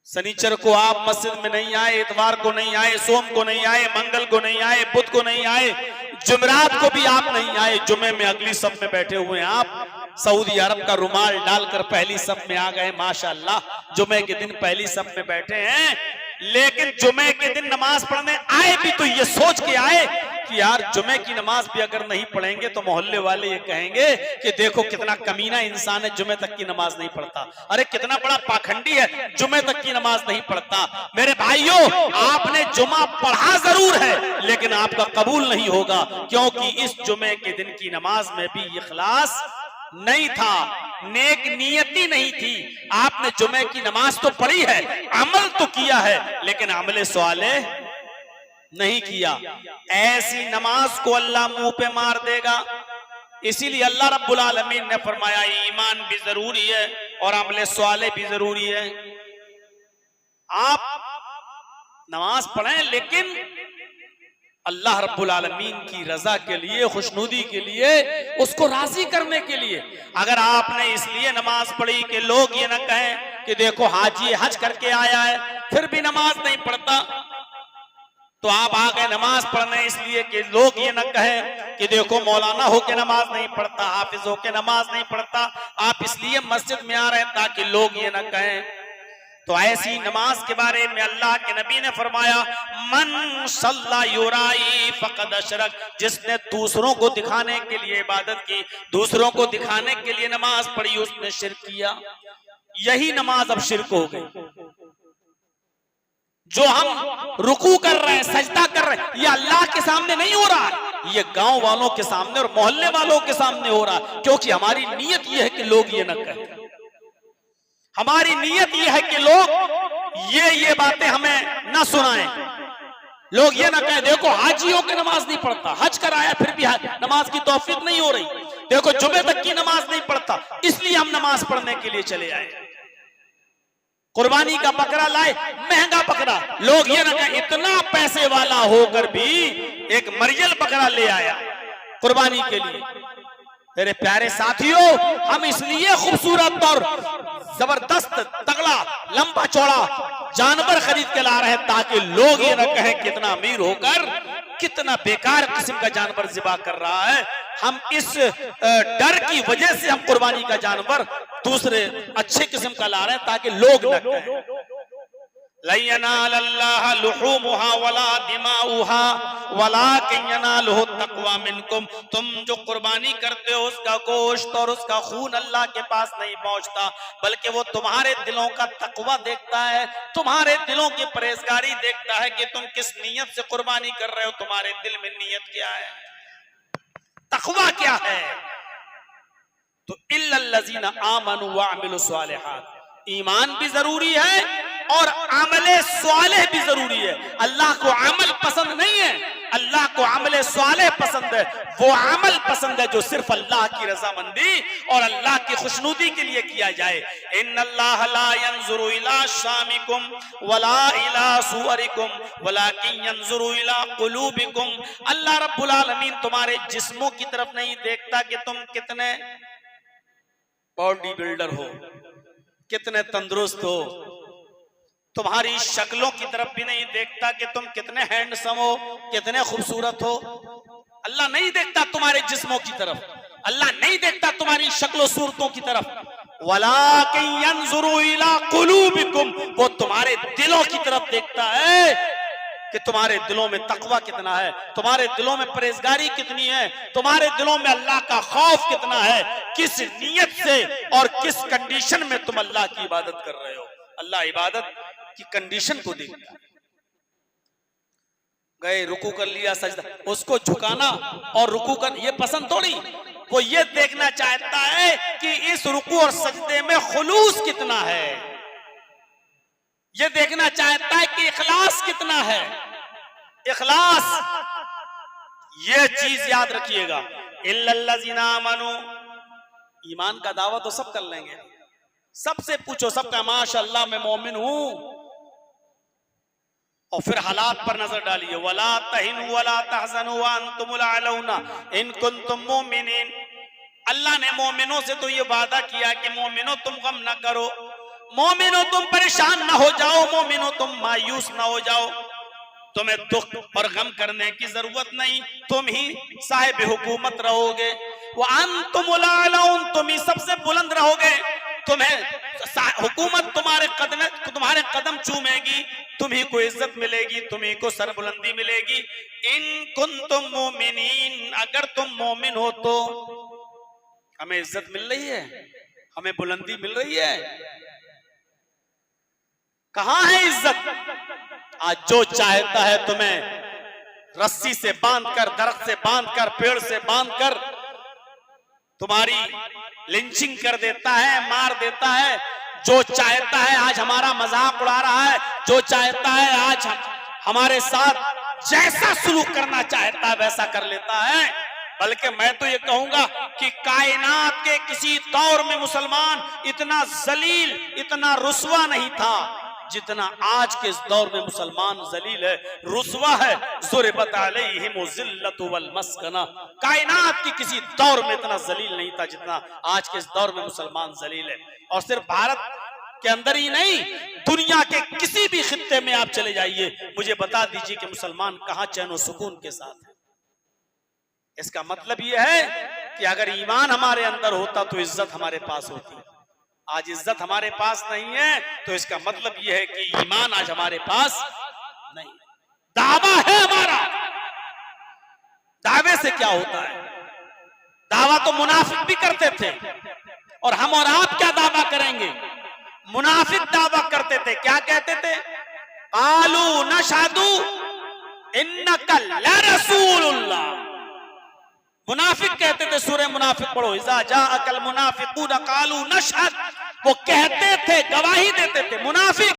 शनिचर को आप मस्जिद में नहीं आए, इतवार को नहीं आए, सोम को नहीं आए, मंगल को नहीं आए, बुध को नहीं आए, जुमेरात को भी आप नहीं आए, जुमे में अगली सफ में बैठे हुए हैं आप। सऊदी अरब का रुमाल डालकर पहली सफ में आ गए, माशाअल्लाह, जुमे के दिन पहली सफ में बैठे हैं। लेकिन जुमे के दिन नमाज पढ़ने आए भी तो ये सोच के आए कि यार जुमे की नमाज भी अगर नहीं पढ़ेंगे तो मोहल्ले वाले ये कहेंगे कि देखो कितना कमीना इंसान है, जुमे तक की नमाज नहीं पढ़ता, अरे कितना बड़ा पाखंडी है, जुमे तक की नमाज नहीं पढ़ता। मेरे भाइयों, आपने जुमा पढ़ा जरूर है लेकिन आपका कबूल नहीं होगा, क्योंकि इस जुमे के दिन की नमाज में भी इखलास नहीं था, नेक नियति नहीं थी। आपने जुमे की नमाज तो पढ़ी है, अमल तो किया है, लेकिन अमले सवाले नहीं किया। ऐसी नमाज को अल्लाह मुंह पे मार देगा। इसीलिए अल्लाह रब्बुल आलमीन ने फरमाया ईमान भी जरूरी है और अमले सवाले भी जरूरी है। आप नमाज पढ़ें लेकिन अल्लाह रब्बुल आलमीन की रजा के लिए, खुशनुदी के लिए, उसको राजी करने के लिए। अगर आपने इसलिए नमाज पढ़ी कि लोग ये ना कहें कि देखो हाजी हज करके आया है फिर भी नमाज नहीं पढ़ता, तो आप आ गए नमाज पढ़ने इसलिए कि लोग ये ना कहें कि देखो मौलाना होके नमाज नहीं पढ़ता, हाफिज होके नमाज नहीं पढ़ता, आप इसलिए मस्जिद में आ रहे हैं ताकि लोग ये ना कहें। तो ऐसी नमाज के बारे में अल्लाह के नबी ने फरमाया मन सल्ला युराई फकद अशरक, जिसने दूसरों को दिखाने के लिए इबादत की, दूसरों को दिखाने के लिए नमाज पढ़ी, उसने शिर्क किया। यही नमाज अब शिर्क हो गई। जो हम रुकू कर रहे हैं, सजदा कर रहे हैं, ये अल्लाह के सामने नहीं हो रहा है, ये गांव वालों के सामने और मोहल्ले वालों के सामने हो रहा है, क्योंकि हमारी नीयत ये है कि लोग ये न कहें। हमारी नीयत ये है कि लोग ये बातें हमें न सुनाएं, लोग ये ना कहें देखो हाजियों की नमाज नहीं पढ़ता, हज कराया फिर भी नमाज की तौफीक नहीं हो रही, देखो जुमे तक की नमाज नहीं पढ़ता, इसलिए हम नमाज पढ़ने के लिए चले आए। कुर्बानी का बकरा लाए, महंगा बकरा, लोग ये ना कहें इतना पैसे वाला होकर भी एक मरियल बकरा ले आया कुर्बानी के लिए। मेरे प्यारे साथियों, हम इसलिए खूबसूरत और जबरदस्त तगड़ा लंबा चौड़ा जानवर खरीद के ला रहे हैं ताकि लोग ये ना कहें कितना अमीर होकर कितना बेकार किस्म का जानवर ज़िबा कर रहा है। हम इस डर की वजह से हम कुर्बानी का जानवर दूसरे अच्छे किस्म का ला रहे हैं ताकि लोग न कहें लयनालल्लाह लुहूमुहा वला दिमाउहा वलाकिन यनालुहु तक़वा मिनकुम, तुम जो कुर्बानी करते हो उसका गोश्त और उसका खून अल्लाह के पास नहीं पहुंचता, बल्कि वो तुम्हारे दिलों का तक़वा देखता है, तुम्हारे दिलों की परहेजगारी देखता है कि तुम किस नीयत से कुर्बानी कर रहे हो, तुम्हारे दिल में नीयत क्या है, तक़वा क्या है। तो इल्लल्लज़ीना आमनू व अमिलुस सालिहात, ईमान भी जरूरी है और अमले स्वालेह भी जरूरी है। अल्लाह को अमल पसंद नहीं है, अल्लाह को अमले स्वालेह पसंद है। वो अमल पसंद है जो सिर्फ अल्लाह की रजामंदी और अल्लाह की खुशनुदी के लिए किया जाए। इन्नल्लाह ला यंजुरु इला शामिकुम वला इला सुवरिकुम वलाकिन यंजुरु इला कुलूबिकुम, अल्लाह रब्बुल आलमीन तुम्हारे जिस्मों की तरफ नहीं देखता कि तुम कितने बॉडी बिल्डर हो, कितने तंदुरुस्त हो, तुम्हारी शक्लों की तरफ भी नहीं देखता कि तुम कितने हैंडसम हो, कितने खूबसूरत हो। अल्लाह नहीं देखता तुम्हारे जिस्मों की तरफ, अल्लाह नहीं देखता तुम्हारी शक्लों सूरतों की तरफ। वलाकिन यंजुरु इला कुलूबिकुम, वो तुम्हारे दिलों की तरफ देखता है कि तुम्हारे दिलों में तकवा कितना है, तुम्हारे दिलों में परहेजगारी कितनी है, तुम्हारे दिलों में अल्लाह का खौफ कितना है, किस नीयत से और किस कंडीशन में तुम अल्लाह की इबादत कर रहे हो। अल्लाह इबादत की कंडीशन को देखता है। गए रुकू कर लिया, सजदा, उसको झुकाना और रुकू कर ये पसंद थोड़ी, वो ये देखना चाहता है कि इस रुकू और सजदे में खुलूस कितना है, ये देखना चाहता है कि इखलास कितना है। इखलास, ये चीज याद रखिएगा। इल्लल्लज़ीना आमनू, ईमान का दावा तो सब कर लेंगे, सबसे पूछो, सबका माशाअल्लाह मैं मोमिन हूं, और फिर हालात पर नजर डालिए। वला तहिनु वला तहज़नु व अंतुमुल अलौना इन कुंतुम मुमिनीन, अल्लाह ने मोमिनों से तो ये वादा किया कि मोमिनों तुम गम न करो, मोमिनो तुम परेशान ना हो जाओ, मोमिनो तुम मायूस ना हो जाओ, तुम्हें दुख और गम करने की जरूरत नहीं, तुम ही साहिब हुकूमत रहोगे। वो अंतुमुल आलऊन, तुम ही सबसे बुलंद रहोगे, तुम्हें हुकूमत तुम्हारे कदम चूमेगी, तुम्ही को इज्जत मिलेगी, तुम्ही को सरबुलंदी मिलेगी। इन कुंतुम मोमिनीन, अगर तुम मोमिन हो तो हमें इज्जत मिल रही है, हमें बुलंदी मिल रही है। कहां है इज्जत? आज जो चाहता है तुम्हें रस्सी से बांधकर, दरख्त से बांधकर, पेड़ से बांधकर तुम्हारी लिंचिंग कर देता है, मार देता है। जो चाहता है आज हमारा मजाक उड़ा रहा है, जो चाहता है आज हमारे साथ जैसा सलूक करना चाहता है वैसा कर लेता है। बल्कि मैं तो ये कहूंगा कि कायनात के किसी दौर में मुसलमान इतना जलील, इतना रुस्वा नहीं था जितना आज के इस दौर में मुसलमान जलील है, रुस्वा है। ज़ुरिबत अलैहिम ज़िल्लतु वल मस्कना, कायनात की किसी दौर में इतना जलील नहीं था जितना आज के इस दौर में मुसलमान जलील है। और सिर्फ भारत के अंदर ही नहीं, दुनिया के किसी भी खित्ते में आप चले जाइए, मुझे बता दीजिए कि मुसलमान कहां चैन और सुकून के साथ है। इसका मतलब यह है कि अगर ईमान हमारे अंदर होता तो इज्जत हमारे पास होती। आज इज्जत हमारे पास नहीं है तो इसका मतलब यह है कि ईमान आज हमारे पास नहीं। दावा है हमारा, दावे से क्या होता है? दावा तो मुनाफिक भी करते थे, और हम और आप क्या दावा करेंगे? मुनाफिक दावा करते थे, क्या कहते थे? आलू नशहदु इन्नका लरसूलुल्लाह। मुनाफिक कहते थे, सूरह मुनाफिक पढ़ो, इज़ा जाअकल मुनाफिकून क़ालू नशहद, वो कहते थे, गवाही देते थे। मुनाफिक